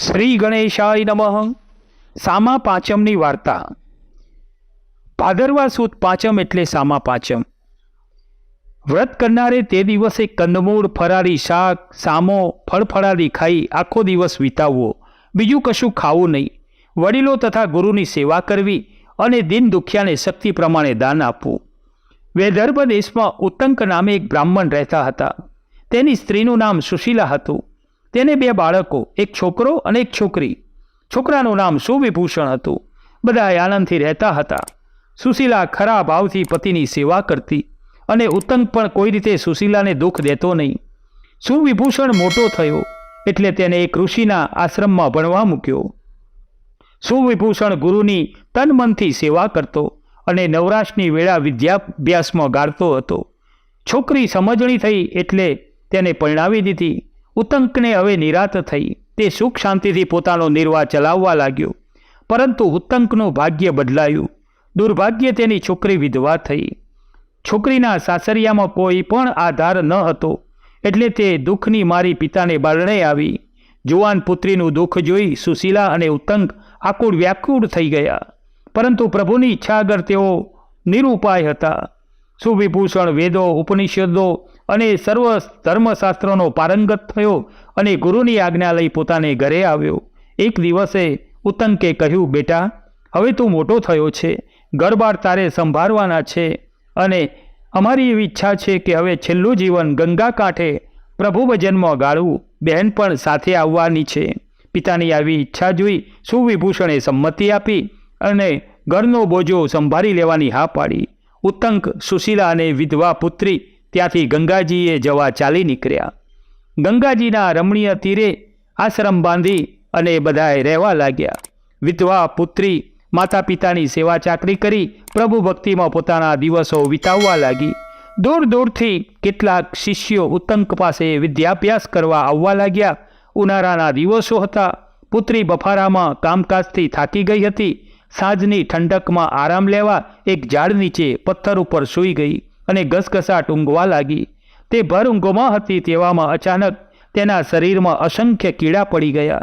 શ્રી ગણેશાય નમઃ. સામા પાંચમની વાર્તા. ભાદરવા સુદ પાંચમ એટલે સામા પાંચમ. વ્રત કરનારે તે દિવસે કંદમૂળ, ફરાળી શાક, સામો, ફળફળાદી ખાઈ આખો દિવસ વિતાવવો, બીજું કશું ખાવું નહીં. વડીલો તથા ગુરુની સેવા કરવી અને દિન દુખિયાને શક્તિ પ્રમાણે દાન આપવું. વિદર્ભ દેશમાં ઉત્તંક નામે એક બ્રાહ્મણ રહેતા હતા. તેની સ્ત્રીનું નામ સુશીલા હતું. તેને બે બાળકો, એક છોકરો અને એક છોકરી. છોકરાનું નામ સુવિભૂષણ હતું. બધા આનંદથી રહેતા હતા. સુશીલા ખરા ભાવથી પતિની સેવા કરતી અને ઉત્તંક પણ કોઈ રીતે સુશીલાને દુઃખ દેતો નહીં. સુવિભૂષણ મોટો થયો એટલે તેને એક ઋષિના આશ્રમમાં ભણવા મૂક્યો. સુવિભૂષણ ગુરુની તન મનથી સેવા કરતો અને નવરાશની વેળા વિદ્યાભ્યાસમાં ગાળતો હતો. છોકરી સમજણી થઈ એટલે તેને પરણાવી દીધી. ઉત્તંકને હવે નિરાત થઈ. તે સુખ શાંતિથી પોતાનો નિર્વાહ ચલાવવા લાગ્યો. પરંતુ ઉત્તંકનું ભાગ્ય બદલાયું. દુર્ભાગ્યે તેની છોકરી વિધવા થઈ. છોકરીના સાસરિયામાં કોઈ પણ આધાર ન હતો એટલે તે દુઃખની મારી પિતાને બારણે આવી. જુવાન પુત્રીનું દુઃખ જોઈ સુશીલા અને ઉત્તંક આકુળ વ્યાકુળ થઈ ગયા. પરંતુ પ્રભુની ઈચ્છા આગળ તેઓ નિરુપાય હતા. સુવિભૂષણ વેદો, ઉપનિષદો અને સર્વ ધર્મશાસ્ત્રોનો પારંગત થયો અને ગુરુની આજ્ઞા લઈ પોતાને ઘરે આવ્યો. એક દિવસે ઉત્તંકે કહ્યું, બેટા, હવે તું મોટો થયો છે, ઘરબાર તારે સંભાળવાના છે અને અમારી એવી ઈચ્છા છે કે હવે છેલ્લું જીવન ગંગા કાંઠે પ્રભુ ભજનમાં ગાળવું. બહેન પણ સાથે આવવાની છે. પિતાની આવી ઈચ્છા જોઈ સુવિભૂષણે સંમતિ આપી અને ઘરનો બોજો સંભાળી લેવાની હા પાડી. ઉત્તંક, સુશીલા અને વિધવા પુત્રી ત્યાંથી ગંગાજીએ જવા ચાલી નીકળ્યા. ગંગાજીના રમણીય તીરે આશ્રમ બાંધી અને બધાએ રહેવા લાગ્યા. વિધવા પુત્રી માતા પિતાની સેવા ચાકરી કરી પ્રભુ ભક્તિમાં પોતાના દિવસો વિતાવવા લાગી. દૂર દૂરથી કેટલાક શિષ્યો ઉત્તંક પાસે વિદ્યાભ્યાસ કરવા આવવા લાગ્યા. ઉનાળાના દિવસો હતા. પુત્રી બફારામાં કામકાજથી થાકી ગઈ હતી. સાંજની ઠંડકમાં આરામ લેવા એક ઝાડ નીચે પથ્થર ઉપર સૂઈ ગઈ અને ઘસઘસાટ ઊંઘવા લાગી. તે ભર ઊંઘમાં હતી તેવામાં અચાનક તેના શરીરમાં અસંખ્ય કીડા પડી ગયા.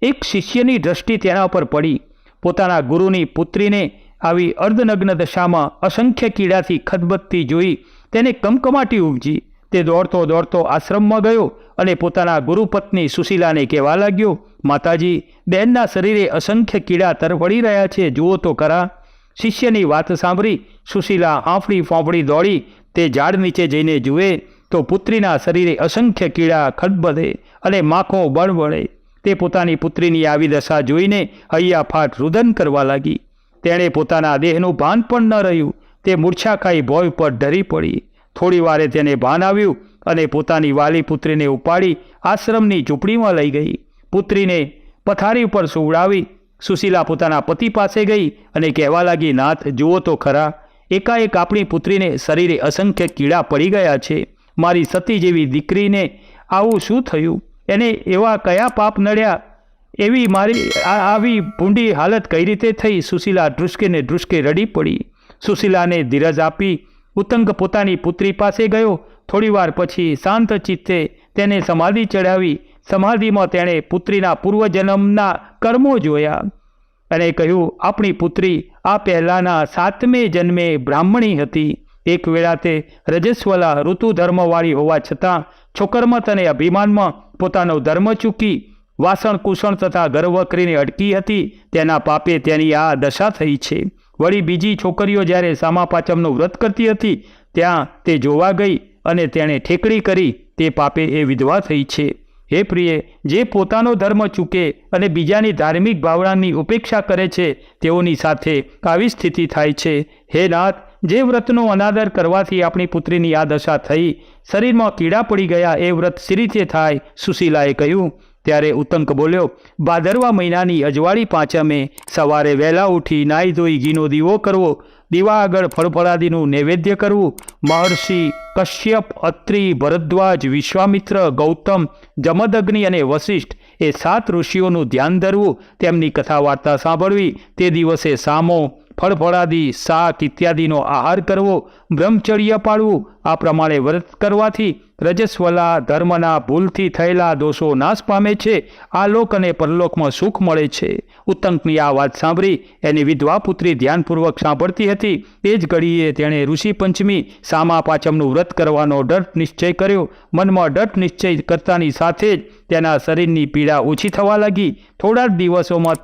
એક શિષ્યની દ્રષ્ટિ તેના પર પડી. પોતાના ગુરુની પુત્રીને આવી અર્ધનગ્ન દશામાં અસંખ્ય કીડાથી ખદબદતી જોઈ તેને કમકમાટી ઉપજી. તે દોડતો દોડતો આશ્રમમાં ગયો અને પોતાના ગુરુપત્ની સુશીલાને કહેવા લાગ્યો, માતાજી, બહેનના શરીરે અસંખ્ય કીડા તરફડી રહ્યા છે, જુઓ તો ખરા. શિષ્યની વાત સાંભળી સુશીલા હાંફળી ફોંફળી દોડી તે ઝાડ નીચે જઈને જુએ તો પુત્રીના શરીરે અસંખ્ય કીડા ખડબડે અને માખો બળબળે. તે પોતાની પુત્રીની આવી દશા જોઈને હૈયાફાટ રુદન કરવા લાગી. તેણે પોતાના દેહનું ભાન પણ ન રહ્યું. તે મૂર્છા ખાઈ ભોય પર ઢરી પડી. થોડી વારે તેને ભાન આવ્યું અને પોતાની વાલી પુત્રીને ઉપાડી આશ્રમની ઝૂંપડીમાં લઈ ગઈ. પુત્રીને પથારી ઉપર સુવડાવી સુશીલા પોતાના પતિ પાસે ગઈ અને કહેવા લાગી, નાથ, જુઓ તો ખરા, એકાએક આપણી પુત્રીને શરીરે અસંખ્ય કીડા પડી ગયા છે. મારી સતી જેવી દીકરીને આવું શું થયું? એને એવા કયા પાપ નડ્યા? એવી મારી આવી ભૂંડી હાલત કઈ રીતે થઈ? સુશીલા ધ્રુસકે ને ધ્રુસકે રડી પડી. સુશીલાને ધીરજ આપી ઉત્તંક પોતાની પુત્રી પાસે ગયો. થોડીવાર પછી શાંત ચિત્તે તેને સમાધિ ચડાવી. સમાધિમાં તેણે પુત્રીના પૂર્વજન્મના કર્મો જોયા અને કહ્યું, આપણી પુત્રી આ પહેલાંના 7મે જન્મે બ્રાહ્મણી હતી. એક વેળા તે રજસ્વલા ઋતુ ધર્મવાળી હોવા છતાં છોકરમત અને અભિમાનમાં પોતાનો ધર્મ ચૂકી વાસણ કુસણ તથા ગર્વ કરીને અટકી હતી. તેના પાપે તેની આ દશા થઈ છે. વળી બીજી છોકરીઓ જ્યારે સામા પાંચમનું વ્રત કરતી હતી ત્યાં તે જોવા ગઈ અને તેણે ઠેકડી કરી. તે પાપે એ વિધવા થઈ છે. હે પ્રિય, જે પોતાનો ધર્મ ચૂકે અને બીજાની ધાર્મિક ભાવનાની ઉપેક્ષા કરે છે તેઓની સાથે આવી સ્થિતિ થાય છે. હે નાથ, જે વ્રતનો અનાદર કરવાથી આપણી પુત્રીની આ દશા થઈ, શરીરમાં કીડા પડી ગયા, એ વ્રત સી રીતે થાય? સુશીલાએ કહ્યું. ત્યારે ઉત્તંક બોલ્યો, ભાદરવા મહિનાની અજવાળી પાંચમે સવારે વહેલા ઉઠી નાહી ધોઈ ઘીનો દીવો કરવો, દીવા આગળ ફળફળાદીનું નૈવેદ્ય કરવું, મહર્ષિ કશ્યપ, અત્રિ, ભરદ્વાજ, વિશ્વામિત્ર, ગૌતમ, જમદગ્નિ અને વશિષ્ઠ એ 7 ઋષિઓનું ધ્યાન ધરવું, તેમની કથા વાર્તા સાંભળવી. તે દિવસે સામો, ફળફળાદી શાક ઇત્યાદિનો આહાર કરવો, બ્રહ્મચર્ય પાળવું. આ પ્રમાણે વ્રત કરવાથી રજસ્વલા ધર્મના ભૂલથી થયેલા દોષો નાશ પામે છે. આ લોક અને પરલોકમાં સુખ મળે છે. ઉત્તંકની આ વાત સાંભળી એની વિધવા પુત્રી ધ્યાનપૂર્વક સાંભળતી હતી. તે જ ઘડીએ તેણે ઋષિ પંચમી સામા પાંચમનું વ્રત કરવાનો દૃઢ નિશ્ચય કર્યો. મનમાં દૃઢ નિશ્ચય કરતાની સાથે જ તેના શરીરની પીડા ઓછી થવા લાગી. થોડા જ દિવસોમાં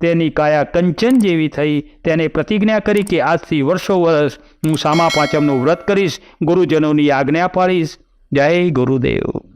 તેની કાયા કંચન જેવી થઈ. તેને પ્રતિજ્ઞા કરી કે આજથી વર્ષો વર્ષ હું સામા પાંચમનું વ્રત કરીશ, ગુરુજનોની આજ્ઞા પાળીશ. જય ગુરુદેવ.